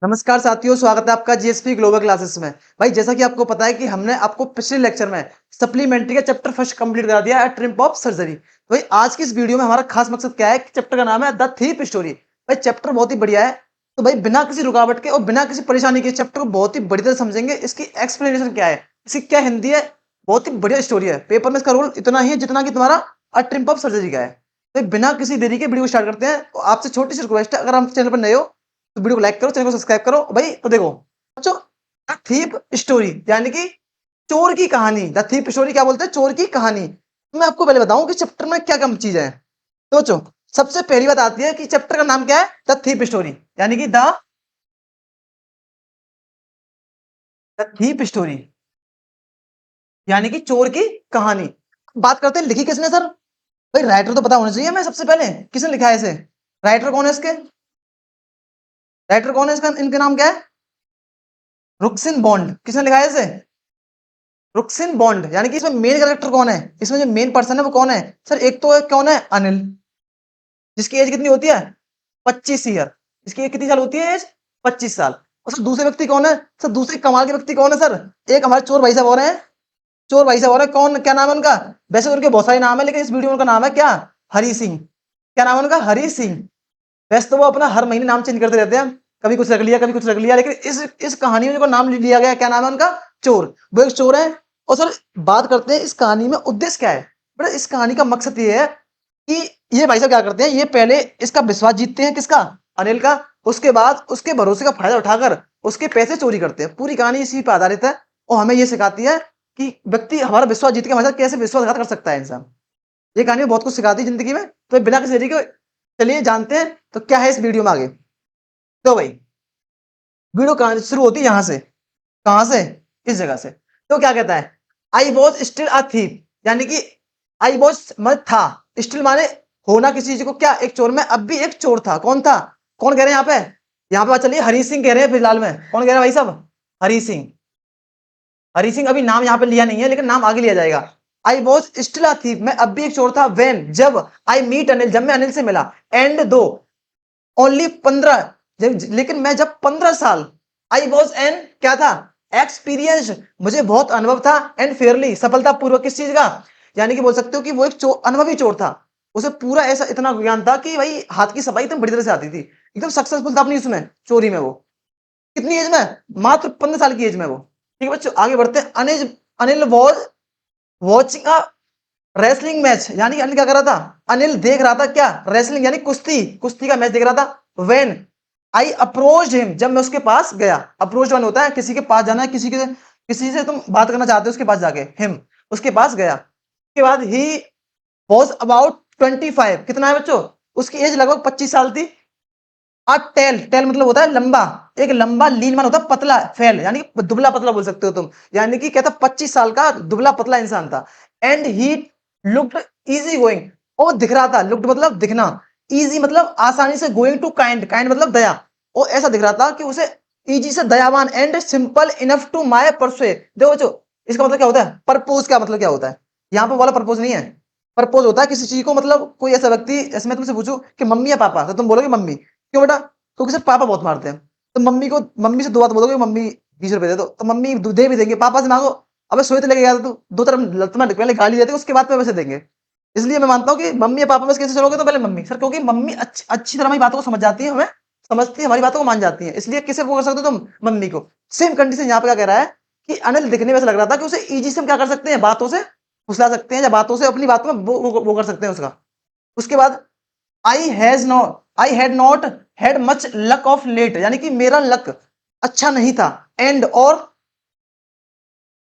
नमस्कार साथियों, स्वागत है आपका जीएसपी ग्लोबल क्लासेस में। भाई जैसा कि आपको पता है कि हमने आपको पिछले लेक्चर में सप्लीमेंट्री का चैप्टर फर्स्ट कंप्लीट करा दिया है, ट्रिम्प ऑफ सर्जरी। तो भाई आज की इस वीडियो में हमारा खास मकसद क्या है कि चैप्टर का नाम है द थीप स्टोरी। भाई चैप्टर बहुत ही बढ़िया है, तो भाई बिना किसी रुकावट के और बिना किसी परेशानी के चैप्टर को बहुत ही बढ़िया तरह समझेंगे। इसकी एक्सप्लेनेशन क्या है, इसकी क्या हिंदी है, बहुत ही बढ़िया स्टोरी है। पेपर में इसका रोल इतना ही है जितना कि तुम्हारा ट्रिम्प ऑफ सर्जरी का है। तो बिना किसी देरी के वीडियो स्टार्ट करते हैं। तो आपसे छोटी सी रिक्वेस्ट है, अगर आप चैनल पर नए हो तो वीडियो को लाइक करो, चैनल को सब्सक्राइब करो भाई। तो देखो बच्चों, द थीप स्टोरी यानी कि चोर की कहानी। द थीप स्टोरी क्या बोलते हैं? चोर की कहानी। तो मैं आपको पहले बताऊं कि चैप्टर में क्या क्या चीज है। तो बच्चों सबसे पहली बात आती है कि चैप्टर का नाम क्या है? द थीप स्टोरी यानी कि द थीप स्टोरी यानी कि चोर की कहानी। बात करते हैं लिखी किसने सर। भाई राइटर तो पता होना चाहिए। मैं सबसे पहले किसने लिखा है इसे? राइटर कौन है इसके? राइटर कौन है इसका? इनके नाम क्या है? रुक्सिन बॉन्ड। किसने लिखा है इसे? रुक्सिन बॉन्ड। यानी कि इसमें मेन कैरेक्टर कौन है? इसमें जो मेन पर्सन है वो कौन है सर? एक तो कौन है? अनिल, जिसकी एज कितनी होती है? 25 ईयर। इसकी एज कितनी साल होती है? एज 25 साल। और सर दूसरे व्यक्ति कौन है सर? दूसरे कमाल के व्यक्ति कौन है सर? एक हमारे चोर भाई साहब और हैं। चोर भाई साहब और हैं, कौन, क्या नाम है उनका? वैसे तो उनके बहुत सारे नाम है, लेकिन इस वीडियो में उनका नाम है क्या? हरी सिंह। क्या नाम है उनका? हरी सिंह। वैसे तो वो अपना हर महीने नाम चेंज करते रहते हैं, कभी कुछ रख लिया कभी कुछ रख लिया, लेकिन इस कहानी में जो नाम लिया गया, क्या नाम है उनका? चोर। वो एक चोर है। और सर बात करते हैं इस कहानी में उद्देश्य क्या है। बेटा इस कहानी का मकसद ये है कि ये भाई साहब क्या करते हैं, ये पहले इसका विश्वास जीतते हैं। किसका? अनिल का। उसके बाद उसके भरोसे का फायदा उठाकर उसके पैसे चोरी करते हैं। पूरी कहानी इसी पर आधारित है और हमें ये सिखाती है कि व्यक्ति हमारा विश्वास जीत के हमारे साथ कैसे विश्वासघात कर सकता है इंसान। ये कहानी बहुत कुछ सिखाती है जिंदगी में। तो बिना किसी देरी के चलिए जानते हैं तो क्या है इस वीडियो में आगे। तो भाई वीडियो कहानी शुरू होती है यहां से। कहां से? इस जगह से। तो क्या कहता है? I was still a thief, यानी कि आई वॉज मतलब था, स्टिल माने होना किसी चीज को, क्या एक चोर में अब भी एक चोर था। कौन था? कौन कह रहे हैं यहाँ पे? यहाँ पे बात चलिए हरी सिंह कह रहे हैं फिलहाल में। कौन कह रहे हैं भाई साहब? हरी सिंह। हरी सिंह अभी नाम यहाँ पे लिया नहीं है, लेकिन नाम आगे लिया जाएगा। I was still a thief, मैं अब भी एक चोर था। वेन, जब, आई मीट अनिल, जब मैं अनिल से मिला। एंड दो, ओनली 15, लेकिन मैं जब 15 साल, आई वॉज एन, क्या था? एक्सपीरियंस, मुझे बहुत अनुभव था। एंड फेयरली, सफलतापूर्वक, किस चीज का? यानी कि बोल सकते हो कि वो एक अनुभवी चोर था। उसे पूरा ऐसा इतना ज्ञान था कि भाई हाथ की सफाई एकदम बड़ी तरह से आती थी, एकदम सक्सेसफुल था अपनी उसमें चोरी में वो। कितनी एज में? मात्र 15 साल की एज में वो। ठीक है बच्चों, आगे बढ़ते हैं। Anil Anil was watching a wrestling match, यानी कि अनिल क्या कर रहा था? अनिल देख रहा था क्या? रेसलिंग यानी कुश्ती, कुश्ती का मैच देख रहा था। वेन आई अप्रोच्ड हिम, जब मैं उसके पास गया। अप्रोच वन होता है किसी के पास जाना है, किसी से तुम बात करना चाहते हो, उसके पास जाके। हिम, उसके पास गया। उसके बाद ही वॉज अबाउट 25, कितना है बच्चों? उसकी एज लगभग 25 साल थी। आ टेल, टेल मतलब होता है लंबा। एक लंबा, लीन मान होता है पतला, फेल यानी कि दुबला पतला बोल सकते हो तुम। यानी कि कहता 25 साल का दुबला पतला इंसान था। And he looked easy going, और दिख रहा था। लुक्ड मतलब दिखना, इजी मतलब आसानी से, गोइंग टू काइंड, काइंड मतलब दया। और ऐसा दिख रहा था कि उसे इजी से दयावान। And simple enough to my persuade, देखो बच्चों इसका मतलब क्या होता है? परपोज का मतलब क्या होता है? यहाँ पे वाला परपोज नहीं है। परपोज होता है किसी चीज को, मतलब कोई ऐसा व्यक्ति, जैसे मैं तुमसे पूछूं कि मम्मी या पापा, तो तुम बोलोगे मम्मी। क्यों बेटा? क्योंकि सिर्फ पापा बहुत मारते हैं। तो मम्मी को, मम्मी से दो बात बोलोगे, मम्मी 20 रुपए दे दो, तो मम्मी दे भी देंगे। पापा से मांगो, अबे सोए तो लेके गया था तू, दो तरफ तुम्हें पहले गाली देते उसके बाद में पैसे देंगे। इसलिए मैं मानता हूँ कि मम्मी या पापा में से कैसे चलोगे तो पहले मम्मी सर, क्योंकि मम्मी अच्छी तरह हमारी बातों को समझ जाती है, हमें समझती है, हमारी बातों को मान जाती है। इसलिए किसे वो कर सकते हो तुम? मम्मी को। सेम कंडीशन यहाँ पे क्या कह रहा है कि अनिल दिखने में ऐसा लग रहा था कि उसे इजी से हम क्या कर सकते हैं? बातों से फुसला सकते हैं, या बातों से अपनी बातों में वो कर सकते हैं उसका। उसके बाद I had not had much luck of late, यानी कि मेरा लक अच्छा नहीं था। एंड और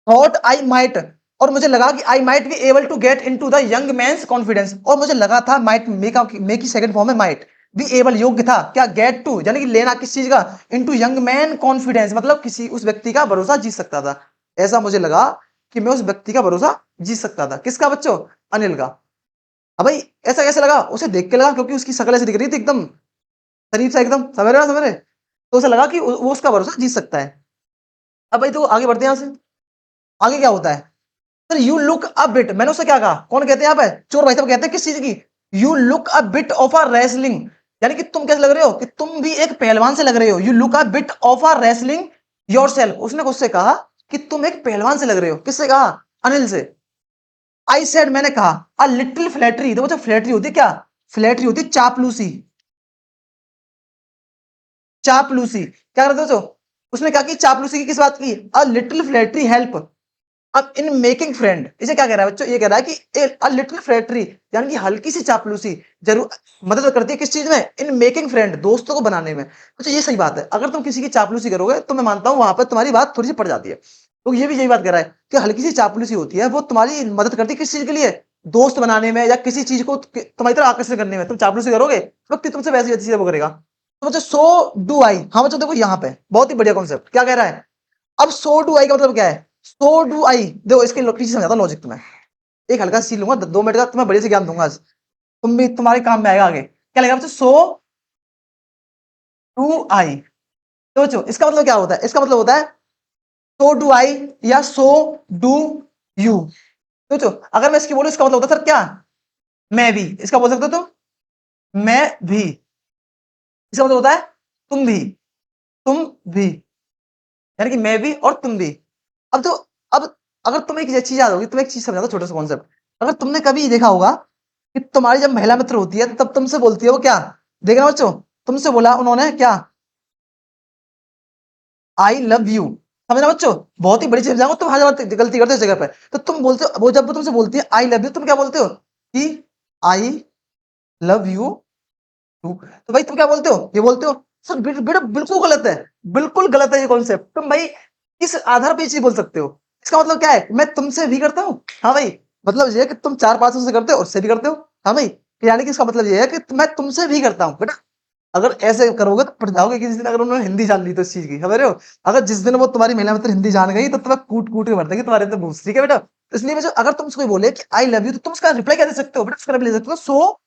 थॉट आई माइट, और मुझे लगा कि I might be able to get into the young man's confidence, और मुझे लगा था माइट मेक की सेकंड फॉर्म है माइट बी एबल, योग्य था क्या? गेट टू यानी कि लेना, किस चीज का? इनटू यंग मैन कॉन्फिडेंस मतलब किसी उस व्यक्ति का भरोसा जीत सकता था। ऐसा मुझे लगा कि मैं उस व्यक्ति का भरोसा जीत सकता था। किसका बच्चों? अनिल का। अब भाई ऐसा कैसे लगा? उसे देख के लगा, क्योंकि उसकी शक्ल ऐसी दिख रही थी एकदम शरीफ सा, एकदम समझ रहे हो, समझ रहे? तो उसे लगा कि वो उसका भरोसा जीत सकता है। अब भाई तो आगे बढ़ते हैं यहाँ से। आगे क्या होता है sir? You look a bit, मैंने उससे क्या कहा? कौन कहते हैं यहाँ पे? चोर भाई साहब कहते हैं किस चीज की? You look a bit of a wrestling, यानी कि तुम कैसे लग रहे हो कि तुम भी एक पहलवान से लग रहे हो। You look a bit of a wrestling yourself. उसने उससे कहा कि तुम एक पहलवान से लग रहे हो। किससे कहा? अनिल से। आई सेड, मैंने कहा, अ लिटिल फ्लैटरी। देखो, जो फ्लैटरी होती है क्या? फ्लैटरी होती है चापलूसी। चापलूसी क्या करते हो? उसने कहा कि चापलूसी की किस बात की? अ लिटिल फ्लैटरी हेल्प अब इन मेकिंग फ्रेंड। इसे क्या कह रहा है बच्चों? ये कह रहा है कि अ लिटिल फ्लैटरी यानी कि हल्की सी चापलूसी जरूर मदद करती है किस चीज में? इन मेकिंग फ्रेंड, दोस्तों को बनाने में। बच्चों ये सही बात है। अगर तुम किसी की चापलूसी करोगे तो मैं मानता हूं वहां पर तुम्हारी बात थोड़ी सी पड़ जाती है। तो ये भी यही बात कह रहा है कि हल्की सी चापलूसी होती है, वो तुम्हारी मदद करती है किस चीज के लिए? दोस्त बनाने में, या किसी चीज को तुम्हारी तरफ आकर्षित करने में। तुम चापलूसी करोगे, व्यक्ति तुमसे वैसी अच्छी चीजें वो करेगा। तो बच्चों सो डू आई। हाँ बच्चों देखो यहाँ पे बहुत ही बढ़िया कॉन्सेप्ट क्या कह रहा है। अब सो डू आई का मतलब क्या है? सो डू आई, देखो इसके पीछे समझाता लॉजिक तुम्हें। एक हल्का सी लूंगा, 2 मिनट का तुम्हें बड़े से ज्ञान दूंगा आज। तुम भी, तुम्हारे काम में आएगा आगे। क्या लगेगा बच्चों? So do I. तो बच्चों इसका मतलब क्या होता है? इसका मतलब होता है सो डू आई या सो डू यू। तो बच्चों अगर मैं इसकी बोलूं, इसका मतलब होता है सर क्या? मैं भी। इसका बोल सकते हो तुम, मैं भी। इसका मतलब होता है तुम भी। तुम भी यानी कि मैं भी और तुम भी। अब तो, अब अगर तुम्हें एक चीज याद होगी, तुम्हें एक चीज समझा दो, छोटा सा कॉन्सेप्ट। अगर तुमने कभी देखा होगा कि तुम्हारी जब महिला मित्र होती है तब तुमसे बोलती है वो क्या? देखना बच्चों, तुमसे बोला उन्होंने क्या? I love you. समझना बच्चों, बहुत ही बड़ी चीज समझाऊंगा। तुम हर जगह गलती करते हो इस जगह पे। तो तुम बोलते हो, वो जब वो तुमसे बोलती है आई लव यू, तुम क्या बोलते हो? कि आई लव यू टू। तो भाई तुम क्या बोलते हो? ये बोलते हो। सर बेटा बिल्कुल गलत है। बिल्कुल गलत है ये कॉन्सेप्ट। तुम भाई किस आधार पे ये चीज बोल सकते हो? इसका मतलब क्या है? मैं तुमसे भी करता हूँ, हाँ भाई। मतलब ये है कि तुम 4-5 से करते हो और उससे भी करते हो, हाँ भाई। यानी कि इसका मतलब ये है कि मैं तुमसे भी करता हूँ बेटा। अगर ऐसे करोगे तो पड़ जाओगे किसी दिन। अगर उन्होंने हिंदी जान ली तो इस चीज की, समझ रहे हो? अगर जिस दिन वो तुम्हारी महिला मित्र हिंदी जान गई तो तुम्हें कूट कूट के भर देगी तुम्हारे अंदर भूस, ठीक है बेटा? तो इसलिए मैं अगर तुमसे कोई बोले कि आई लव यू, तो तुम उसका रिप्लाई क्या दे सकते हो बेटा? उसका रिप्लाई दे सकते हो सो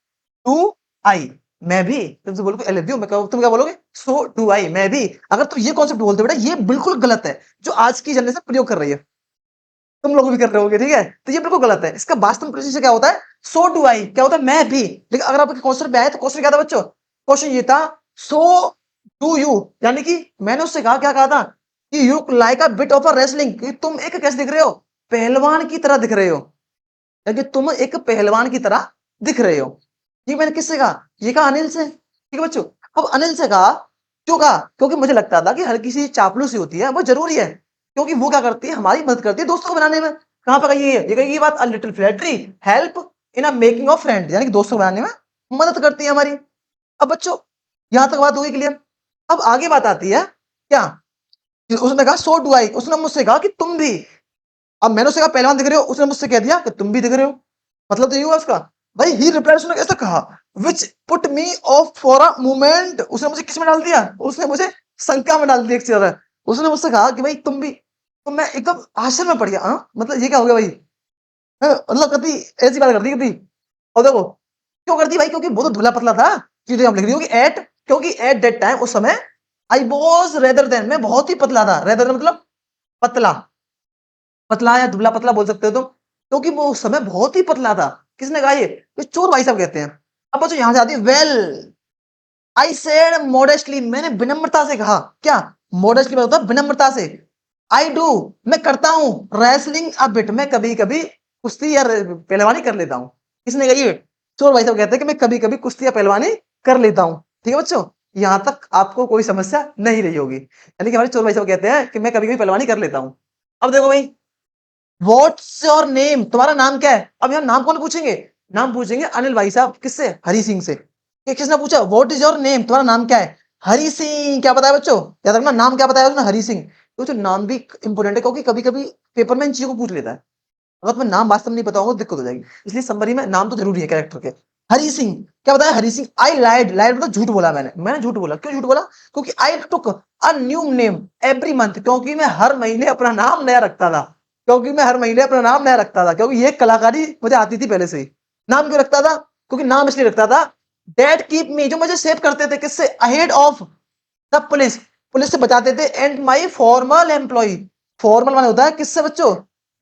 डू आई। मैं भी। तुमसे बोलोगे आई लव यू, मैं तुम क्या बोलोगे? सो डू आई, मैं भी। अगर तुम ये कॉन्सेप्ट बोलते हो बेटा, ये बिल्कुल गलत है जो आज की जनरेशन प्रयोग कर रही है। तुम लोग भी कर रहे होगे, ठीक है? तो ये बिल्कुल गलत है। इसका वास्तव में प्रोसीजर क्या होता है? सो डू आई क्या होता है? मैं भी। लेकिन अगर आपके क्वेश्चन पे आए तो क्वेश्चन क्या था बच्चों? क्वेश्चन ये था सो डू यू, यानी कि मैंने उससे कहा, क्या कहा था? कि you like a bit of a wrestling, कि तुम एक कैसे दिख रहे हो? पहलवान की तरह दिख रहे हो। कि तुम एक पहलवान की तरह दिख रहे हो। ये मैंने किससे कहा? ये कहा अनिल से, ठीक है बच्चों। अब अनिल से कहा, क्यों कहा? क्योंकि मुझे लगता था कि हर किसी चापलूसी होती है वो जरूरी है, क्योंकि वो क्या करती है? हमारी मदद करती है दोस्तों को बनाने में। कहां पर कही है? ये कही ये बात, a little flattery help in a making of friend, यानी कि दोस्तों को बनाने में मदद करती है हमारी। अब बच्चों यहां तक बात हो गई क्लियर। अब आगे बात आती है क्या? कि उसने कहा सो डू आई, उसने मुझसे कहा कि तुम भी। अब मैंने उससे कहा पहलवान दिख रहे हो, उसने मुझसे कह दिया कि तुम भी दिख रहे हो। मतलब तो ये हुआ उसका। भाई ही रिप्लाई, उसने कैसे कहा? Which put me of for a moment. उसने मुझे किस में डाल दिया? उसने मुझे शंका में डाल दिया एक तरह। उसने मुझसे कहा कि भाई तुम भी। तो मैं एकदम आश्चर्य में पड़ गया। हाँ मतलब ये क्या हो गया भाई? मतलब कभी ऐसी बात कर दी कभी? और देखो क्यों कर दी भाई? क्योंकि वो तो धुला पतला था। चीजें हम लिख दी होगी एट, क्योंकि एट दैट टाइम, उस समय, आई वॉज रेदर देन, मैं बहुत ही पतला था। रेदर मतलब पतला। पतला या दुबला पतला बोल सकते हो तुम, क्योंकि वो उस समय बहुत ही पतला था। किसने कहा ये चोर भाई साहब कहते हैं। अब बच्चों यहां से आती है वेल। आई सेड मॉडेस्टली, मैंने विनम्रता से कहा। क्या? मॉडेस्टली मतलब होता है विनम्रता से। आई डू, मैं करता हूं। रेसलिंग अ बिट, मैं कभी कभी कुश्ती या पहलवानी कर लेता हूं। किसने कही? चोर भाई साहब कहते हैं कि मैं कभी कभी कुश्ती या पहलवानी कर लेता हूं। ठीक है बच्चों, यहां तक आपको कोई समस्या नहीं रही होगी। यानी कि हमारे चोर भाई साहब कहते हैं कि मैं कभी कभी पहलवानी कर लेता हूं। अब देखो भाई, व्हाट्स योर नेम, तुम्हारा नाम क्या है? अब यहाँ नाम कौन पूछेंगे? नाम पूछेंगे अनिल भाई साहब। किससे? हरी सिंह से। किसने पूछा व्हाट इज योर नेम, तुम्हारा नाम क्या है? हरी सिंह। क्या बताया बच्चों? याद रखना नाम क्या बताया उसने? हरी सिंह। तो जो नाम भी इंपोर्टेंट है, क्योंकि कभी कभी पेपर में इन चीजों को पूछ लेता है। अगर तुम्हें नाम वास्तव में नहीं पता होगा तो दिक्कत हो जाएगी। इसलिए समरी में नाम तो जरूरी है कैरेक्टर के। हरी सिंह। क्या बताया? हरी सिंह। आई लाइड, लाइड मतलब झूठ बोला मैंने झूठ बोला। क्यों झूठ बोला? क्योंकि I took a new name every month, क्योंकि मैं हर महीने अपना नाम नया रखता था। क्योंकि मैं हर महीने अपना नाम नया रखता था, क्योंकि ये कलाकारी मुझे आती थी पहले से ही। नाम क्यों रखता था? क्योंकि नाम इसलिए रखता था, डेट कीप मी, जो मुझे सेव करते थे किससे? Ahead of the police, police से बचाते थे। And my formal employ, formal माने होता है किससे बच्चों?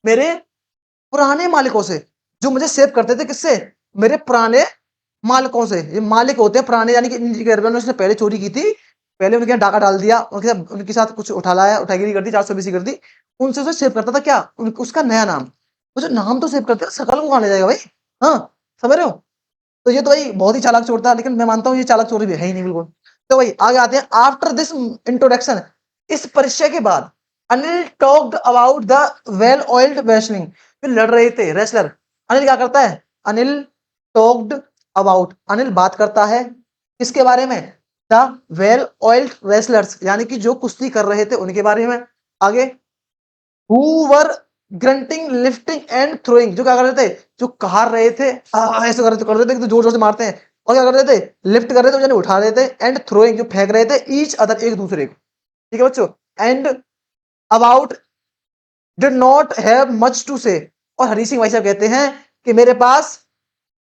मेरे पुराने मालिकों से, जो मुझे सेव करते थे किससे? मेरे पुराने मालिकों से, ये मालिक होते हैं पुराने, यानी कि इनके घर में उसने पहले चोरी की थी, पहले उनके यहाँ डाका डाल दिया, उनके साथ कुछ उठा लाया, उठागिरी कर दी, 420 कर दी, उनसे उसे सेव करता था क्या, उसका नया नाम। वो जो नाम तो सेव करते हैं, शकल को कहाँ ले जाएगा भाई। हाँ, समझ रहे हो। तो ये तो भाई बहुत ही चालाक चोर था, लेकिन मैं मानता हूँ ये चालाक चोर भी है ही नहीं बिल्कुल। तो भाई आगे आते हैं। आफ्टर दिस इंट्रोडक्शन, इस परिचय के बाद, Anil talked about the well oiled wrestling, जो लड़ रहे थे रेसलर, अनिल क्या करता है, अनिल टॉक्ड अबाउट, अनिल बात करता है किसके बारे में, द वेल ऑयल्ड रेसलर्स, यानी कि जो कुश्ती कर रहे थे उनके बारे में। आगे, who were grunting lifting and throwing, जो क्या कर रहे थे, जो कहार रहे थे, ऐसे कर रहे थे, तो जोर जोर से मारते हैं, और क्या कर रहे थे, लिफ्ट कर रहे थे, यानी उठा रहे थे, एंड थ्रोइंग, जो फेंक रहे थे, ईच अदर, एक दूसरे को। ठीक है बच्चों। And about did not have much to say, और हरी सिंह भाई साहब कहते हैं कि मेरे पास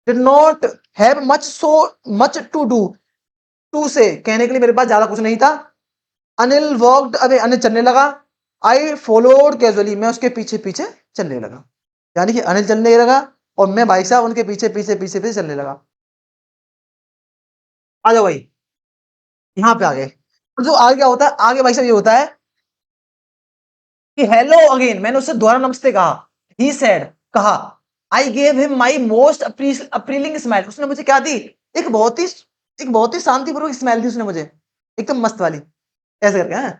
did not have much, so much to do, to say कहने के लिए मेरे पास ज्यादा कुछ नहीं था। अनिल वॉक्ड अवे, अनिल चलने लगा। आई फॉलोड कैजुअली, मैं उसके पीछे पीछे चलने लगा, यानी कि अनिल चलने लगा और मैं भाई साहब उनके पीछे पीछे पीछे पीछे चलने लगा। आ जाओ भाई, यहाँ पे आगे, और जो आगे क्या होता है, आगे भाई साहब ये होता है कि हेलो अगेन, मैंने उससे दोबारा नमस्ते कहा। ही सेड, कहा, I gave him my most appealing smile, उसने मुझे क्या दी, एक बहुत ही शांतिपूर्वक स्माइल दी उसने मुझे, एकदम मस्त वाली, ऐसे करके। हाँ,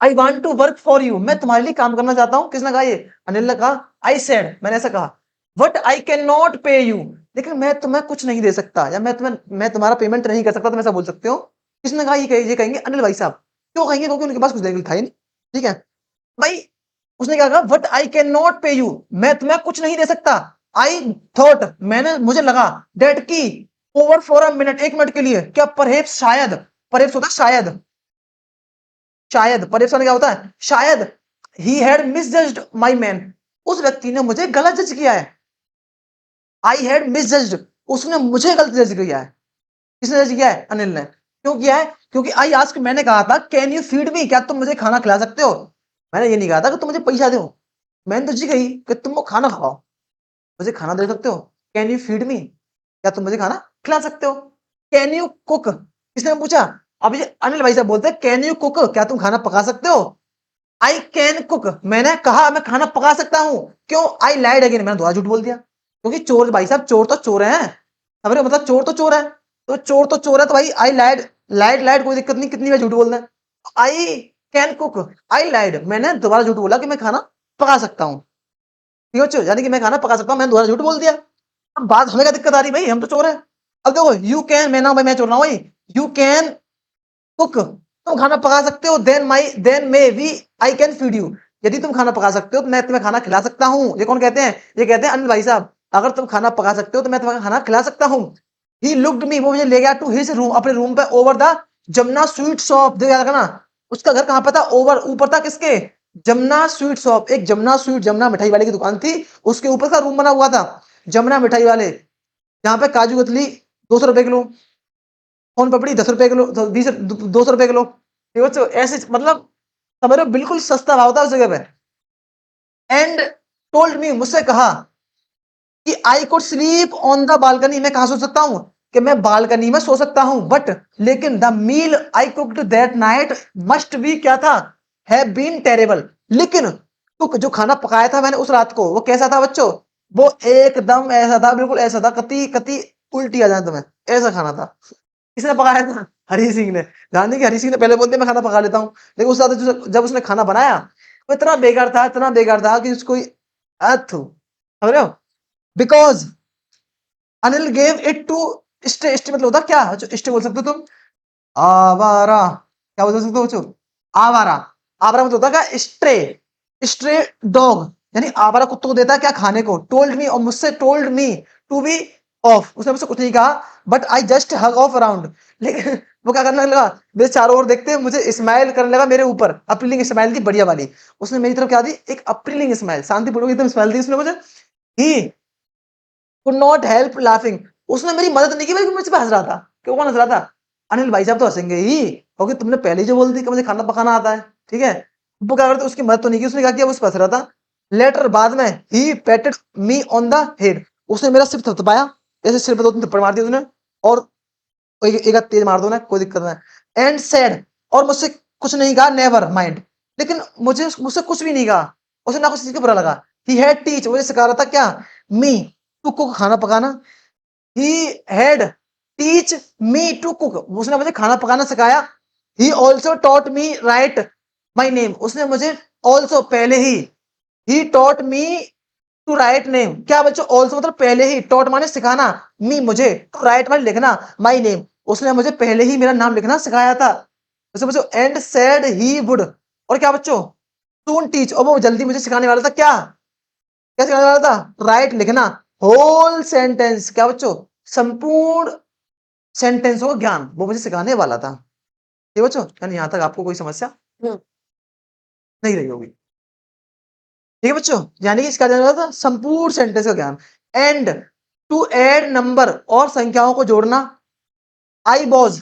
I want to work for you, मैं तुम्हारे लिए काम करना चाहता हूँ। किसने कहा ये, अनिल ने कहा। आई सेड, मैंने ऐसा कहा। वट आई कैन नॉट पे यू, लेकिन मैं तुम्हें कुछ नहीं दे सकता, या मैं तुम्हारा पेमेंट नहीं कर सकता, तुम ऐसा बोल सकते हो। किसने कहा, ये कहेंगे अनिल भाई साहब। क्यों कहेंगे, क्योंकि उनके पास कुछ देने के लिए था ही नहीं। ठीक है भाई, उसने क्या कहा, वट आई कैन नॉट पे यू, मैं तुम्हें कुछ नहीं दे सकता। आई थॉट, मुझे लगा, डेट की, ओवर फॉर अ मिनट, एक मिनट के लिए, क्या, परहेप्स, शायद, परहेप्स होता है शायद, शायद परेश क्या होता है, शायद, ही हैड मिसजज्ड माई मैन, उस व्यक्ति ने मुझे गलत जज किया है। आई हैड मिसजज्ड, उसने मुझे गलत जज किया है। किसने जज किया है, अनिल ने। क्यों किया है, क्योंकि आई आस्क, मैंने कहा था, कैन यू फीड मी, क्या तुम मुझे खाना खिला सकते हो। मैंने ये नहीं कहा था कि तुम मुझे पैसा दो, मैंने तो जी कही कि तुम खाना खाओ, मुझे खाना दे सकते हो। कैन यू फीड मी, क्या तुम मुझे खाना खिला सकते हो। कैन यू कुक, किसने पूछा, अब ये अनिल भाई साहब बोलते हैं कैन यू कुक, क्या तुम खाना पका सकते हो। आई कैन कुक, मैंने कहा मैं खाना पका सकता हूं। क्यों, आई लाइड अगेन, मैंने दोबारा झूठ बोल दिया, क्योंकि चोर भाई साहब, चोर तो चोर है, समझ रहे हो? मतलब चोर तो चोर है, तो चोर तो चोर है, तो भाई आई लाइड, लाइड लाइड कोई दिक्कत नहीं, कितनी बार झूठ बोलना है। आई कैन कुक, आई लाइड, मैंने दोबारा झूठ बोला कि मैं खाना पका सकता हूँ। ठीक है बच्चों? यानी कि मैं खाना पका सकता हूँ, मैंने दोबारा झूठ बोल दिया। अब बात हमें क्या दिक्कत आ रही भाई, हम तो चोर है। अब देखो, यू कैन, मैं ना भाई मैं चोर ना हूं भाई, यू कैन कुक, तुम खाना पका सकते हो, then may we I can feed you, यदि तुम खाना पका सकते हो तो मैं तुम्हें खाना खिला सकता हूँ। ये कौन कहते हैं, ये कहते हैं अनिल भाई साहब, अगर तुम खाना पका सकते हो तो मैं तुम्हें खाना खिला सकता हूँ। ही लुक्ड मी, वो मुझे ले गया टू हिज रूम, अपने रूम पे, over the Jamuna sweet shop, देखो याद रखना, उसका घर कहाँ पे था, ओवर, ऊपर था किसके, जमुना स्वीट शॉप, एक जमुना मिठाई वाले की दुकान थी, उसके ऊपर का रूम बना हुआ था, जमुना मिठाई वाले, जहाँ पे काजू कतली 200 रुपए किलो, सोन पापड़ी 10 रुपए किलो, 200 रुपए किलो। ठीक है बच्चों, ऐसे मतलब समझ रहे हो, बिल्कुल सस्ता भाव था उस जगह पे। एंड टोल्ड मी, मुझसे कहा कि I could sleep on the balcony, मैं कहा सो सकता हूं, कि मैं बालकनी में सो सकता हूं, बट लेकिन the meal I cooked that night must be, क्या था, हैव बीन टेरेबल, लेकिन कुक, जो खाना पकाया था मैंने उस रात को, वो कैसा था बच्चों, वो एकदम ऐसा था, बिल्कुल ऐसा था, कति कति उल्टी आ जाए तुम्हें, ऐसा खाना था। किसने पकाया था, हरी सिंह ने। ध्यान दें कि हरी सिंह ने पहले बोलते मैं खाना पका लेता हूँ, लेकिन उस रात जब उसने खाना बनाया, वो इतना बेकार था, इतना बेकार था कि उसको अथू, समझ रहे हो, because Anil gave it to stay, stay मतलब होता क्या, जो स्टे बोल सकते हो तुम, आवारा, क्या बोल सकते हो बच्चों, आवारा, आवारा मतलब होता क्या, स्ट्रे, स्ट्रे डॉग, यानी आवारा कुत्तों को देता है क्या, खाने को। टोल्ड मी, और मुझसे told me to be off, उसने मुझसे कुछ नहीं कहा, but I just hug off around, लेकिन वो क्या करने लगा, मेरे चारों ओर देखते मुझे स्माइल करने लगा मेरे ऊपर, अपीलिंग स्माइल थी, बढ़िया वाली। उसने मेरी तरफ क्या दी, एक अपीलिंग स्माइल, शांतिपूर्वक एकदम स्माइल दी उसने मुझे। He could not help laughing, उसने मेरी मदद नहीं की, बल्कि मुझ पे हंस रहा था। क्यों, कौन हंस रहा था, अनिल भाई साहब तो हंसेंगे ही, क्योंकि तुमने पहले ही जो बोल दी कि मुझे खाना पकाना आता है। ठीक है, वो क्या करते, उसकी मदद तो नहीं की, उसने क्या किया, वो उस पे हंस रहा था। लेटर, बाद में, ही पेटेड मी ऑन द हेड, उसने मेरा सिर थपथपाया, ऐसे सिर पे 2-3 थप्पड़ मार दिए तूने और एक आध तेज मार दो ना, कोई दिक्कत नहीं। एंड सेड, और मुझसे कुछ नहीं कहा, नेवर माइंड, लेकिन मुझसे कुछ भी नहीं कहा, उसे ना कुछ चीज का बुरा लगा। ही हैड टीच, मुझे सिखा रहा था क्या, मी टू कुक, खाना पकाना। He had teach me to cook, उसने मुझे खाना पकाना सिखाया। He also taught me write my name, उसने मुझे ऑल्सो पहले ही taught me to write name, क्या बच्चों, ऑल्सो मतलब पहले ही, टॉट माने सिखाना, मी मुझे, टू राइट माने लिखना, माई नेम उसने मुझे पहले ही मेरा नाम लिखना सिखाया था। जैसे बच्चों एंड सेड ही वुड, और क्या बच्चों, सून टीच, और वो जल्दी मुझे सिखाने वाला था, क्या क्या सिखाने वाला था, राइट लिखना, होल सेंटेंस, क्या बच्चों, संपूर्ण सेंटेंस का ज्ञान वो मुझे सिखाने वाला था। ये बच्चों यानी यहां तक आपको कोई समस्या नहीं रही होगी। ठीक है बच्चों, यानी कि इसका जाना था संपूर्ण सेंटेंस का ज्ञान। एंड टू ऐड नंबर, और संख्याओं को जोड़ना। आई वॉज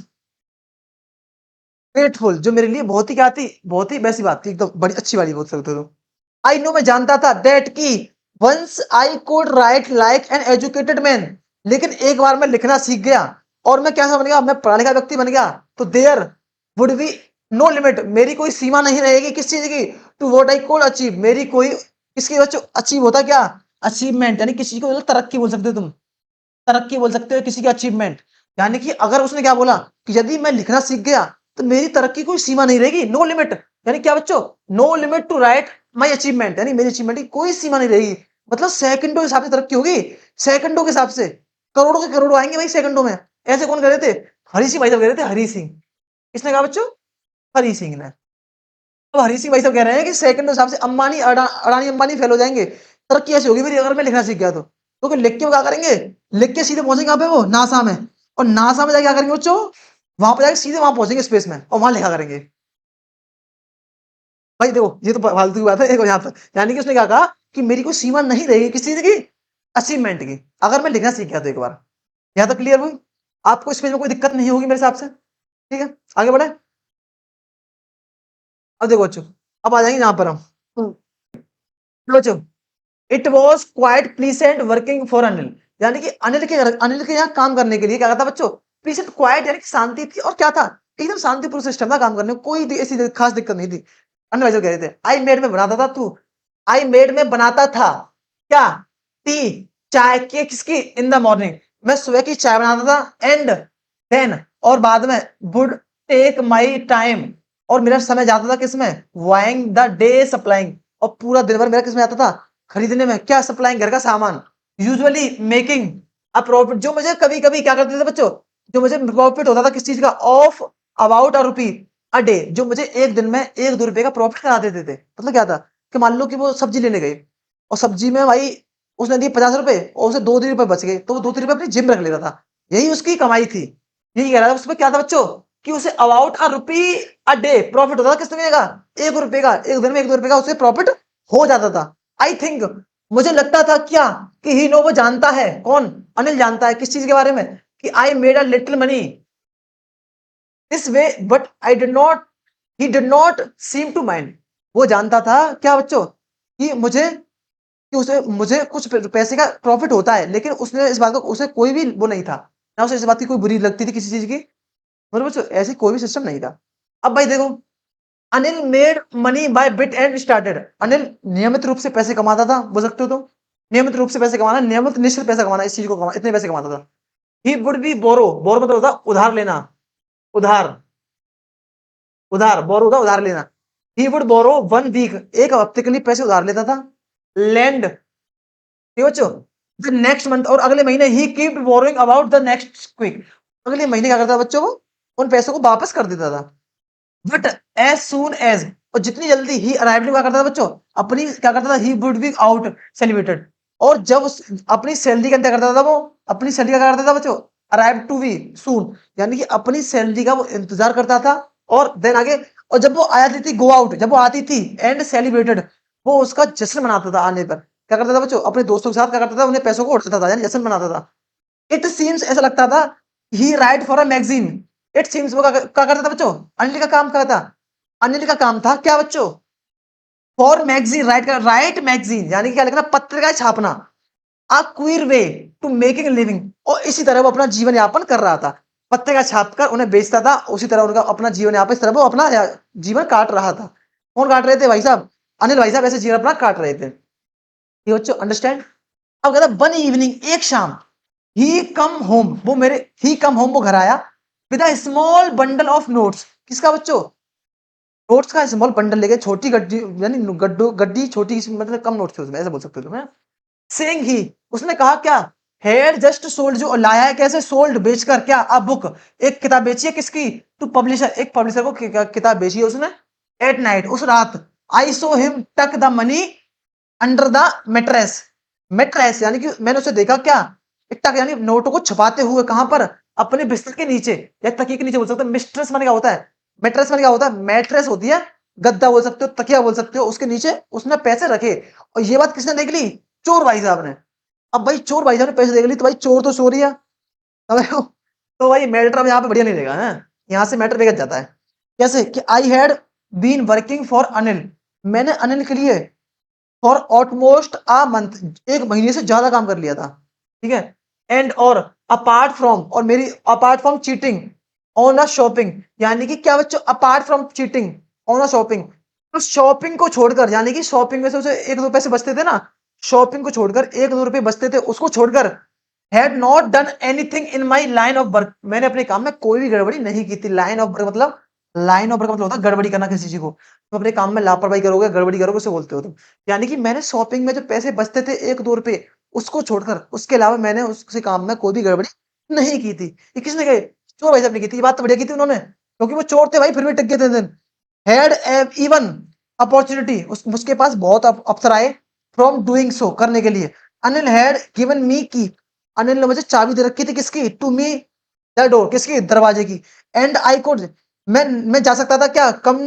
ग्रेटफुल, जो मेरे लिए बहुत ही क्या थी, बहुत ही वैसी बात थी, एकदम बड़ी अच्छी वाली बोल सकते हो। आई नो, मैं जानता था, दैट की once I could write like an educated man, लेकिन एक बार मैं लिखना सीख गया और मैं कैसा बन गया, मैं पढ़ा लिखा व्यक्ति बन गया, तो there would be no limit, मेरी कोई सीमा नहीं रहेगी किस चीज की, to what I could achieve, मेरी कोई, किसकी बच्चों अचीव होता क्या, अचीवमेंट, यानी किसी को तरक्की बोल सकते हो तुम, तरक्की बोल सकते हो किसी की अचीवमेंट। यानी कि अगर उसने क्या बोला कि यदि मैं लिखना सीख गया तो मेरी तरक्की कोई सीमा नहीं रहेगी, नो लिमिट, यानी क्या बच्चों, no limit to write my achievement, यानी मेरी अचीवमेंट की कोई सीमा नहीं रहेगी, मतलब सेकंडों के हिसाब से तरक्की होगी, सेकंडों के हिसाब से, करोड़ों के करोड़ों आएंगे भाई सेकंडों में। ऐसे कौन कह रहे थे, हरी सिंह भाई साहब कह रहे थे, हरी सिंह, किसने कहा बच्चों, हरी सिंह ने। तो हरी सिंह भाई साहब कह रहे हैं कि सेकंड के हिसाब से अंबानी अडानी अंबानी फेल हो जाएंगे, तरक्की ऐसी होगी मेरी अगर मैं लिखना सीख गया तो, क्योंकि लिख के वो क्या करेंगे, लिख के सीधे पहुंचेंगे कहाँ पे, वो नासा में, और नासा में जाके क्या करेंगे बच्चों, वहां पर जाके सीधे वहां पहुंचेंगे स्पेस में और वहां लिखा करेंगे। भाई देखो ये तो फालतू की बात है, देखो यहाँ पर यानी कि उसने क्या कहा कि मेरी कोई सीमा नहीं रहेगी किस चीज की, अचीवमेंट की, अगर मैं लिखना सीख गया तो एक बार। यहाँ तक क्लियर हुई, आपको इस पेज में कोई दिक्कत नहीं होगी मेरे हिसाब से, ठीक है आगे बढ़े। अब देखो बच्चों, अब आ जाएंगे यहाँ पर हम, बच्चों it was quite pleasant working for Anil, यानी कि अनिल के यहाँ काम करने के लिए क्या था बच्चों, प्लीसेंट क्वाइट यानी कि शांति थी, और क्या था, एकदम शांतिपूर्ण सिस्टम था काम करने में, कोई ऐसी खास दिक्कत नहीं थी। अनिल भाई साहब कह रहे थे आई मेड में बनाता था तू, आई मेड में बनाता था क्या, टी चाय के किसकी, इन द मॉर्निंग, मैं सुबह की चाय बनाता था, एंड देन और बाद में, वुड टेक माई टाइम, और मेरा समय जाता था किसमें, वाइंग द डे सप्लाइंग, और पूरा दिन भर मेरा किसमें आता था, खरीदने में, क्या सप्लाइंग, घर का सामान, यूजुअली मेकिंग अ प्रॉफिट, जो मुझे कभी कभी क्या करते थे बच्चों, जो मुझे प्रॉफिट होता था किस चीज का, of about a rupee a day, जो मुझे एक दिन में 1-2 रुपए का प्रॉफिट करा देते थे। मतलब क्या था कि मान लो कि वो सब्जी लेने गए और सब्जी में भाई उसने दिए 50 रुपए और उसे 2-3 रुपए बच गए, तो वो 2-3 रुपए अपनी जिम में रख लेता था, यही उसकी कमाई थी। यही कह रहा था उसमें क्या था बच्चों, कि उसे about a rupee a day profit होता था, किस रुपए का, 1 रुपए का, एक दिन में 1-2 रुपए का उसे प्रॉफिट हो जाता था। आई थिंक, मुझे लगता था क्या, कि ही नो, वो जानता है, कौन, अनिल जानता है किस चीज के बारे में, कि I made a little money this way, but I did not, he did not seem to mind, वो जानता था क्या बच्चों, कि मुझे, कि उसे मुझे कुछ पैसे का प्रॉफिट होता है, लेकिन उसने इस बात को, उसे कोई भी वो नहीं था, ना उसे इस बात की कोई बुरी लगती थी किसी चीज की, मतलब बच्चों ऐसी कोई भी सिस्टम नहीं था। अब भाई देखो, Anil made money by bit and started, Anil नियमित रूप से पैसे कमाता था, बोल सकते हो तुम, नियमित रूप से पैसे कमाना, नियमित निश्चित पैसा कमाना, इस चीज को कमा, इतने पैसे कमाता था। ही वुड बी बोरो, बोरो मतलब होता उधार लेना, उधार, उधार, बोरो होता उधार लेना, ही वुड बोरो 1 वीक, एक हफ्ते के लिए पैसे उधार लेता था, लैंड, ठीक है बच्चों, द नेक्स्ट मंथ, और अगले महीने ही keep borrowing about the next quick, अगले महीने क्या करता था बच्चों, वो उन पैसों को वापस कर देता था। बट एज सून एज, और जितनी जल्दी ही अराइवल क्या करता था बच्चों, अपनी क्या करता था, he would be out celebrated, और जब अपनी सैलरी का इंतजार करता था वो, अपनी सैलरी का क्या करता था बच्चों, अराइव टू बी सून, यानी कि अपनी सैलरी का वो इंतजार करता था, और देन आगे, और जब वो आती थी गो आउट, जब वो आती थी एंड सेलिब्रेटेड, वो उसका जश्न मनाता था आने पर, क्या करता था बच्चों, अपने दोस्तों के साथ क्या करता था, उन्हें पैसों को उड़ाता था, यानी जश्न मनाता था। इट सीम्स, ऐसा लगता था, he write for a magazine, it seems, वो क्या करता था बच्चों, अनिल का काम क्या था, अनिल का काम था क्या बच्चों, फॉर मैगजीन, राइट मैगजीन, यानी कि क्या लिखना, पत्रिका छापना, a queer way to making living, और इसी तरह वो अपना जीवन यापन कर रहा था। पत्ते का छाप कर उन्हें बेचता था, उसी तरह उनका अपना जीवन यापन, इस तरह वो अपना जीवन काट रहा था। कौन काट रहे थे भाई साहब? अनिल भाई साहब ऐसे जीवन अपना काट रहे थे। ये बच्चों अंडरस्टैंड? अब कहता वन इवनिंग, एक शाम, ही कम होम, वो मेरे ही कम होम, वो घर आया with a small bundle of notes. किसका बच्चों? नोट्स का स्मॉल बंडल लेके, छोटी गड्डी, यानी गड्डी छोटी, मतलब कम नोट्स थे उसमें, ऐसे बोल सकते हो तुम। सेइंग ही, उसने कहा क्या? हेड जस्ट सोल्ड, जो लाया है कैसे? सोल्ड, बेचकर, क्या? अ बुक, एक किताब बेची है, किसकी? टू पब्लिशर, एक पब्लिशर को किताब बेची है उसने। एट नाइट, उस रात, आई सो हिम टक the money under the mattress. Mattress यानी कि मैंने उसे देखा क्या? टक यानी नोटों को छुपाते हुए, कहां पर? अपने बिस्तर के नीचे या तकिए के नीचे बोल सकते हो। मिस्ट्रेस माने क्या होता है? मेट्रेस माने क्या होता है? मैट्रेस होती है, गद्दा बोल सकते हो, तकिया बोल सकते हो, उसके नीचे उसने पैसे रखे। और ये बात किसने देख ली? चोर भाई साहब ने। अब भाई चोर भाई साहब ने पैसे देख ली, तो भाई चोर तो चोर ही है। तो भाई मैटर अब यहाँ पे बढ़िया नहीं रहेगा है, यहाँ से मैटर बिगड़ जाता है। कैसे? कि I had been working for Anil, मैंने अनिल के लिए फॉर ऑलमोस्ट अ मंथ, एक महीने से ज्यादा काम कर लिया था, ठीक है। एंड और अपार्ट फ्रॉम, और मेरी apart from cheating on a shopping, यानी कि क्या बच्चों? Apart from cheating on a shopping, तो शॉपिंग को छोड़कर, यानी कि शॉपिंग में से उसे एक दो पैसे बचते थे ना, शॉपिंग को छोड़कर एक दो रुपए बचते थे, उसको छोड़कर had not done anything in my line of work, मैंने अपने काम में कोई भी गड़बड़ी नहीं की थी। लाइन ऑफ वर्क मतलब, लाइन ऑफ वर्क मतलब होता है गड़बड़ी करना किसी चीज को। तुम अपने काम में लापरवाही करोगे, गड़बड़ी करोगे, उसे बोलते हो तुम। यानी कि मैंने शॉपिंग में जो पैसे बचते थे एक दो रुपए, उसको छोड़कर, उसके अलावा मैंने उसके काम में कोई भी गड़बड़ी नहीं की थी। ये किसने कही? चोर भाई साहब ने की थी। ये बात तो बढ़िया की थी उन्होंने, क्योंकि वो चोर थे भाई, फिर भी टिक गए थे दिन। हैड इवन अपॉर्चुनिटी, उसके पास बहुत अवसर आए, फ्रॉम डूइंग सो, करने के लिए। अनिल हैड गिवन मी की, अनिल ने मुझे चाबी दे रखी थी, किसकी? टू मी द डोर, किसकी? दरवाजे की। एंड आई कुड, मैं जा सकता था, क्या? कम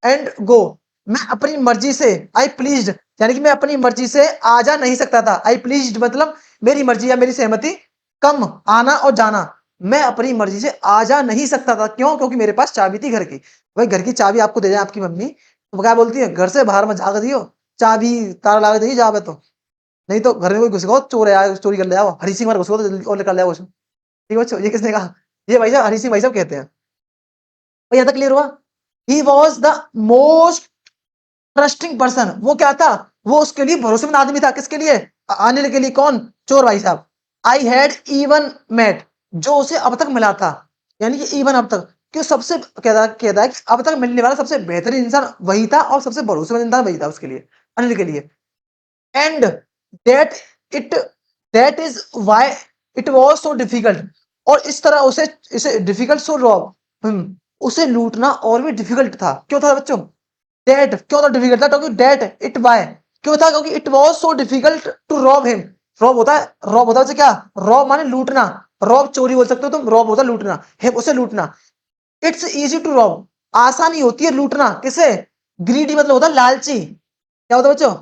एंड गो, मैं अपनी मर्जी से, आई प्लीज्ड, यानी कि मैं अपनी मर्जी से आ जा नहीं सकता था। आई प्लीज्ड मतलब मेरी मर्जी या मेरी सहमति, कम आना और जाना, मैं अपनी मर्जी से आ जा नहीं सकता था। क्यों? क्योंकि मेरे पास चाबी थी घर की। भाई घर की चाबी आपको दे जाए आपकी मम्मी, तो क्या बोलती है? घर से बाहर मत जाकर दियो, चाबी ताला लगा दी जावे तो, नहीं तो घर में कोई घुस गया, चोर है, चोरी कर ले आओ, हरी सिंह मार घुस गया तो जल्दी और निकाल ले आओ उसमें। ठीक है बच्चों, ये किसने कहा? ये भाई साहब हरी सिंह भाई साहब कहते हैं। भाई यहाँ तक क्लियर हुआ? He was the most trusting person, वो क्या था? वो उसके लिए भरोसेमंद आदमी था। किसके लिए? अनिल के लिए। कौन? चोर भाई साहब। आई हैड इवन मेट, जो उसे अब तक मिला था, यानी कि इवन अब तक, कि सबसे कहता है कि अब तक मिलने वाला सबसे बेहतरीन इंसान वही था, और सबसे भरोसेमंद इंसान वही था उसके लिए, अनिल के लिए। And that it that is why it was so difficult, और इस तरह उसे इसे डिफिकल्ट सो रॉब, उसे लूटना और भी डिफिकल्ट था। क्यों था बच्चों? दैट क्यों था डिफिकल्ट था? क्योंकि दैट इट बाय, क्यों था? क्योंकि it was so difficult to rob him. Rob होता है क्या? रॉब माने लूटना, रॉब चोरी बोल सकते हो तुम, रॉब होता है लूटना, हिम उसे लूटना। इट्स इजी टू रॉब, आसानी होती है लूटना, किसे? ग्रीडी मतलब होता है लालची। क्या होता है बच्चों?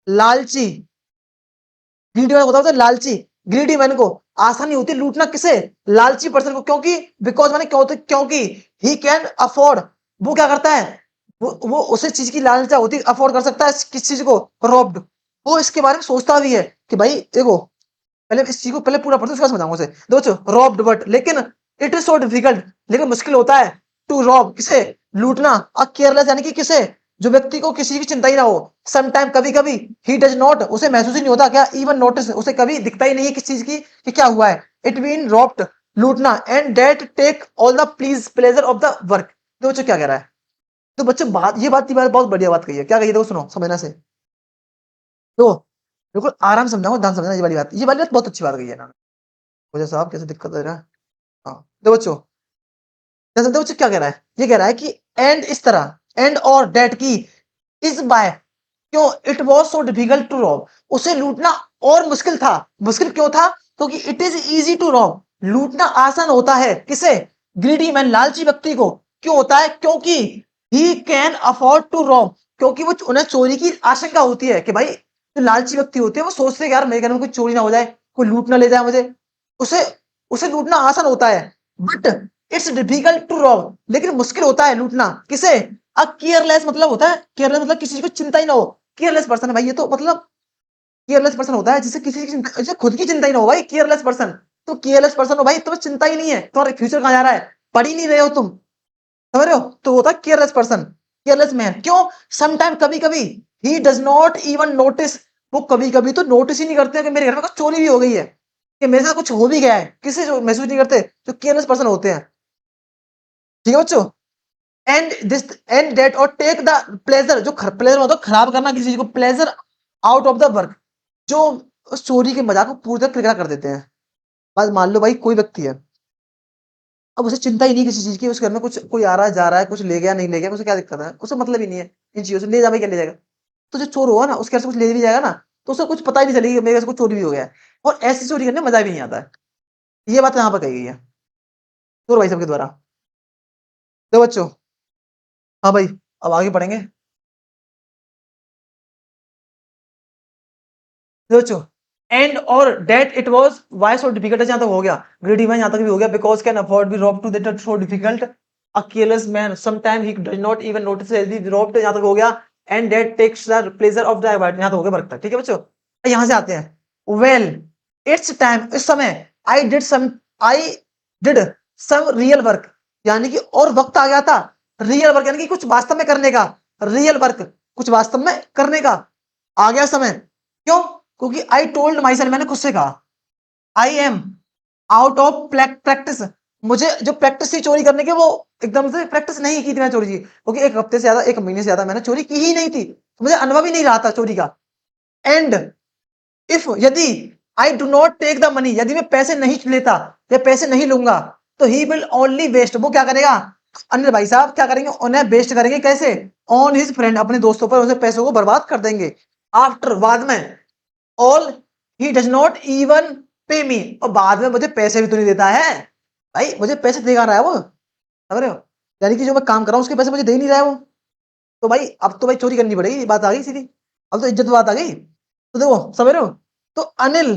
लालची। ग्रीडी मैन होता है लालची, ग्रीडी मैन को आसानी होती है लूटना, किसे? लालची पर्सन को। क्योंकि बिकॉज मैंने क्योंकि ही कैन अफोर्ड, वो क्या करता है? वो उसे चीज की लालचा होती है, अफोर्ड कर सकता है किस चीज को? रॉब्ड। वो इसके बारे में सोचता भी है कि भाई देखो, पहले इस चीज को पहले पूरा पढ़ते उसके बाद समझाऊंगा उसे। देखो रॉब्ड, बट लेकिन इट इज सो डिफिकल्ट, लेकिन मुश्किल होता है टू रॉब, किसे? लूटना। अ केयरलेस यानी कि किसे? जो व्यक्ति को किसी की चिंता ही ना हो। सम टाइम, कभी कभी, ही डज नॉट, उसे महसूस ही नहीं होता, क्या? इवन नोटिस, उसे कभी दिखता ही नहीं है किस चीज की कि क्या हुआ है। इट मीन रॉब्ड, लूटना। And that take all the pleasure of the work. तो बच्चों क्या कह रहा है? तो बच्चों बात, ये बात की बात बहुत बढ़िया बात कही है। क्या कही? देखो सुनो समझना से, तो बिल्कुल आराम से समझाऊंगा, ध्यान से समझना। ये वाली बात बहुत अच्छी बात कही है ना। मुझे साहब कैसे दिक्कत दे रहा है? हाँ देखो बच्चों, दरअसल देखो बच्चों क्या कह रहा है? ये कह रहा है कि एंड इस तरह, एंड और डेट की, इस बाय, क्यों? It was so difficult to rob, उसे लूटना और मुश्किल था। मुश्किल क्यों था? क्योंकि it is easy to rob, लूटना आसान होता है, किसे? ग्रीडी मैन, लालची व्यक्ति को। क्यों होता है? क्योंकि he can afford to rob, क्योंकि वो उन्हें चोरी की आशंका होती है कि भाई जो लालची व्यक्ति होते हैं वो सोचते हैं कि यार मेरे घर में कोई चोरी ना हो जाए, कोई लूट ना ले जाए मुझे, उसे उसे लूटना आसान होता है। But it's difficult to rob, लेकिन मुश्किल होता है लूटना, किसे? अ केयरलेस मतलब होता है, केयरलेस मतलब किसी चीज को चिंता ही ना हो, केयरलेस पर्सन है भाई ये तो, मतलब केयरलेस पर्सन होता है जिसे किसी की जिसे खुद की चिंता ही ना हो भाई, केयरलेस पर्सन। तो केयरलेस पर्सन हो भाई, तुम्हें चिंता ही नहीं है तुम्हारा फ्यूचर कहाँ जा रहा है, पढ़ ही नहीं रहे हो तुम, समझ रहे हो? तो होता है केयरलेस पर्सन, केयरलेस मैन। क्यों? समटाइम, कभी कभी, ही डज नॉट इवन नोटिस, वो कभी कभी तो नोटिस ही नहीं करते कि मेरे घर में कुछ चोरी भी हो गई है, कि मेरे साथ कुछ हो भी गया है, किसी जो महसूस नहीं करते, जो केयरलेस पर्सन होते हैं। ठीक है बच्चों? एंड दिस एंड डेट और टेक द प्लेजर, जो प्लेजर होता है खराब करना किसी चीज को, pleasure out of the work, जो उस चोरी के मजाक को पूरी तरह किरकिरा कर देते हैं। बस मान लो भाई कोई व्यक्ति है, अब उसे चिंता ही नहीं किसी चीज की, उस घर में कुछ कोई आ रहा है जा रहा है, कुछ ले गया नहीं ले गया, उसे क्या दिक्कत है, उसे मतलब ही नहीं है इन चीजों से, ले जा भाई क्या ले जाएगा। तो जो चोर होगा ना उसके घर से कुछ ले भी जाएगा ना, तो उसे कुछ पता ही नहीं चलेगी कि मेरे घर से कुछ चोरी भी हो गया है, और ऐसी चोरी करने में मजा भी नहीं आता है। ये बात यहाँ पर कही गई है चोर भाई साहब के द्वारा। तो बच्चों, हाँ भाई, अब आगे बढ़ेंगे। तो बच्चों, एंड और that it was why so difficult, जहां तक हो गया, ग्रेड इवन यहां तक भी हो गया, because can afford be rob to that so difficult, a careless man sometime he does not even notice as be robbed, यहां तक हो गया, and that takes the pleasure of the award, यहां तक हो गया वर्क तक। ठीक है बच्चों, यहां से आते हैं। वेल इट्स टाइम, इस समय, I did some real work, यानी कि और वक्त आ गया था, रियल वर्क यानी कि कुछ वास्तव में करने का, रियल वर्क कुछ वास्तव में करने का आ गया समय। क्यों? क्योंकि आई टोल्ड माई सेल्फ, मैंने खुद से कहा, I am out of practice, मुझे जो प्रैक्टिस थी चोरी करने की वो एकदम से प्रैक्टिस नहीं की थी मैंने चोरी की, क्योंकि एक हफ्ते से ज्यादा, एक महीने से ज्यादा मैंने चोरी की ही नहीं थी, तो मुझे अनुभव ही नहीं रहा था चोरी का। एंड इफ, यदि, I do not take the money, यदि मैं पैसे नहीं लेता या पैसे नहीं लूंगा, तो ही विल ओनली वेस्ट, वो क्या करेगा, अनिल भाई साहब क्या करेंगे, उन्हें वेस्ट करेंगे, कैसे, ऑन हिज फ्रेंड, अपने दोस्तों पर उसे पैसों को बर्बाद कर देंगे। आफ्टर, बाद में, all he does not even पे मी, और बाद में मुझे पैसे भी तो नहीं देता है भाई, मुझे पैसे देगा रहा है वो, समझ रहे हो? यानी कि जो मैं काम कर रहा हूँ उसके पैसे मुझे दे ही नहीं रहा है वो, तो भाई अब तो भाई चोरी करनी पड़ेगी, बात आ गई सीधी, अब तो इज्जत बात आ गई। तो देखो, समझ रहे हो? तो अनिल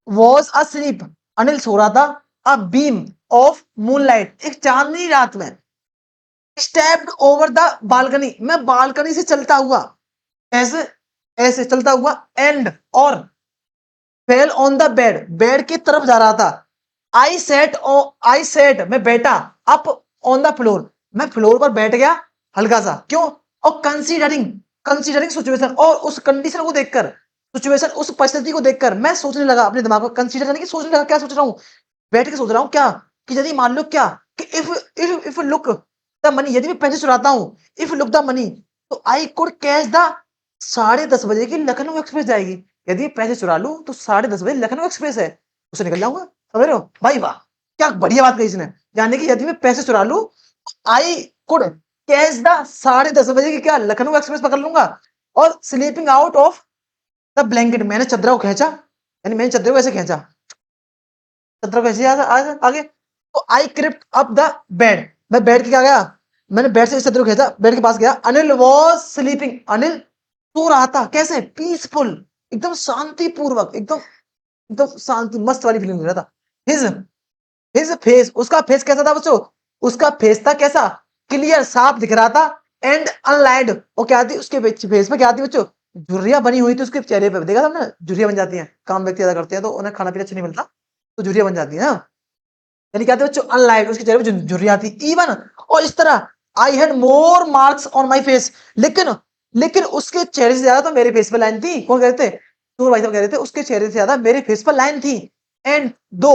वॉज asleep, अनिल सो रहा था, अ बीम ऑफ मूनलाइट, एक चांदनी रात में, स्टेप्ड ओवर द बालकनी, मैं बालकनी से चलता हुआ, ऐसे ऐसे चलता हुआ, एंड और fell on the bed, bed की तरफ जा रहा था। आई सेट मैं बैठा, अप ऑन द फ्लोर, मैं फ्लोर पर बैठ गया हल्का सा। क्यों? और कंसीडरिंग, कंसीडरिंग सिचुएशन, और उस कंडीशन को देखकर, सिचुएशन उस परिस्थिति को देखकर मैं सोचने लगा, अपने दिमाग को कंसीडर यानी कि सोचने लगा, क्या सोच रहा हूँ, बैठ के सोच रहा हूँ क्या, कि यदि मान लो क्या, कि इफ लुक द मनी, यदि मैं पैसे चुराता हूँ, इफ लुक द मनी, तो आई कुड कैच द 10:30 बजे की लखनऊ एक्सप्रेस जाएगी, यदि पैसे चुरा लूं तो 10:30 बजे लखनऊ एक्सप्रेस है, उसे निकल जाऊंगा, समझ रहे हो भाई? वाह, क्या बढ़िया बात कही इसने, यानी कि यदि मैं पैसे चुरा लूं, आई कुड कैच द 10:30 बजे की क्या, लखनऊ एक्सप्रेस पकड़ लूंगा, और sleeping out of the blanket, मैंने चद्रा को खींचा, यानी मैंने चद्रे को ऐसे खींचा, चद्रा को ऐसे आगे, तो आई क्रिप्ट अप द बेड, मैं बेड के क्या गया, मैंने बेड से इस चद्र को खींचा, बेड के पास गया, अनिल वॉज स्लीपिंग, अनिल सो रहा था, कैसे, पीसफुल, एकदम शांतिपूर्वक, एकदम एकदम शांति मस्त वाली फीलिंग ले रहा था। हिज हिज फेस, उसका फेस कैसा था बच्चों, उसका फेस था कैसा, क्लियर, साफ दिख रहा था, एंड अनलाइड, और क्या थी उसके फेस पे, क्या थी बच्चों, झुर्रियां बनी हुई थी उसके चेहरे पे, देखा था ना, झुर्रियां बन जाती हैं, काम व्यक्ति ज्यादा करते हैं तो उन्हें खाना पीना अच्छा नहीं मिलता, तो झुर्रियां बन जाती है ना, यानी क्या थी बच्चों, अनलाइट, उसके चेहरे पे झुर्रियां थी, इवन, और इस तरह, I had more marks on my face, लेकिन लेकिन उसके चेहरे से ज्यादा तो मेरे फेस पे लाइन थी, कौन कह रहे थे, तो भाई साहब कह रहे थे उसके चेहरे से ज्यादा मेरे फेस पर लाइन थी, एंड दो,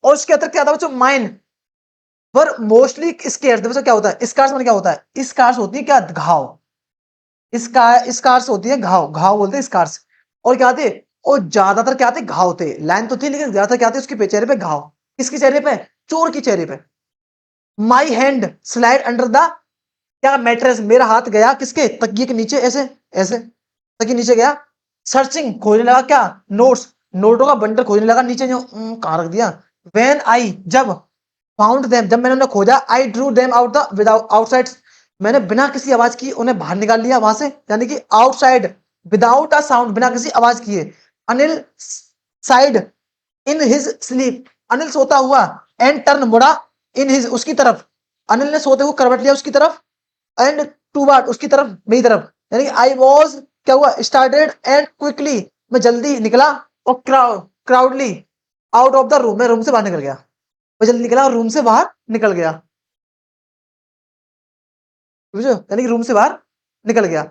और उसके अतिरिक्त क्या था बच्चों, माइन पर मोस्टली स्केर्स, बच्चों क्या होता है स्कार्स, मतलब क्या होता है, स्कार्स होती है क्या, घाव, स्कार्स होती है घाव, घाव बोलते हैं स्कार्स, और क्या थे, और ज्यादातर क्या थे, घाव थे, लाइन तो थी लेकिन ज्यादातर क्या थे उसके चेहरे पे घाव, किसके चेहरे पे, चोर के चेहरे पे। My hand slide under the क्या, मैट्रेस, मेरा हाथ गया किसके, तकिए के नीचे, ऐसे ऐसे तकिए नीचे गया, सर्चिंग, खोजने लगा क्या, नोट्स, नोटों का बंडल खोजने लगा नीचे, जो कहाँ रख दिया, व्हेन आई, जब, फाउंड देम, जब मैंने उन्हें खोजा, I drew them out the without outside, मैंने बिना किसी आवाज की उन्हें बाहर निकाल लिया वहां से, यानी कि आउटसाइड, विदाउट अ साउंड, बिना किसी आवाज किए। Anil side in his sleep, Anil सोता हुआ, एंड टर्न, मुड़ा, इन हिज, उसकी तरफ, अनिल ने सोते हुए करवट लिया उसकी तरफ, एंड टू वाट, उसकी तरफ, मेरी तरफ, यानी आई वॉज क्या हुआ, स्टार्टेड एंड क्विकली, मैं जल्दी निकला और क्राउडली आउट ऑफ द रूम, मैं रूम से बाहर निकल गया। मैं जल्दी निकला और रूम से बाहर निकल गया, समझो, यानी कि रूम से बाहर निकल गया।